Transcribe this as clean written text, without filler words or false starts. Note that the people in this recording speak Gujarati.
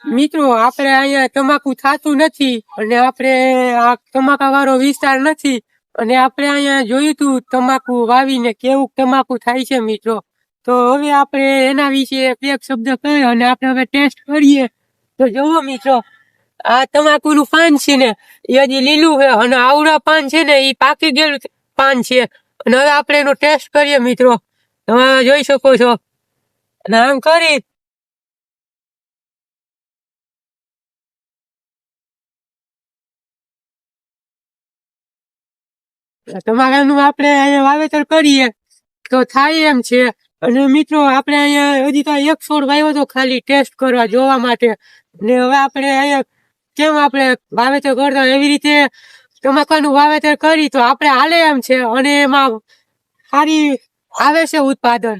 મિત્રો આપણે અહીંયા તમાકુ થતું નથી અને આપણે આ તમાકા વાળો વિસ્તાર નથી અને આપણે અહીંયા જોયું તું તમાકુ વાવીને કેવું તમાકુ થાય છે મિત્રો. તો હવે આપણે એના વિશે એક શબ્દ કહે અને આપણે હવે ટેસ્ટ કરીએ. તો જોવો મિત્રો, આ તમાકુનું પાન છે ને એ હજી લીલું છે અને આવડા પાન છે ને એ પાકી ગયેલું પાન છે. અને હવે આપણે એનો ટેસ્ટ કરીએ મિત્રો. તમે જોઈ શકો છો. અને આમ કરી તમારાનું આપણે અહીંયા વાવેતર કરીએ તો થાય એમ છે. અને મિત્રો આપણે અહીંયા હજી તો એક છોડ વાવ્યો તો ખાલી ટેસ્ટ કરવા જોવા માટે. ને હવે આપણે અહીંયા કેમ આપણે વાવેતર કરતા એવી રીતે તમાકાનું વાવેતર કરી તો આપણે હાલે એમ છે અને એમાં સારી આવે છે ઉત્પાદન.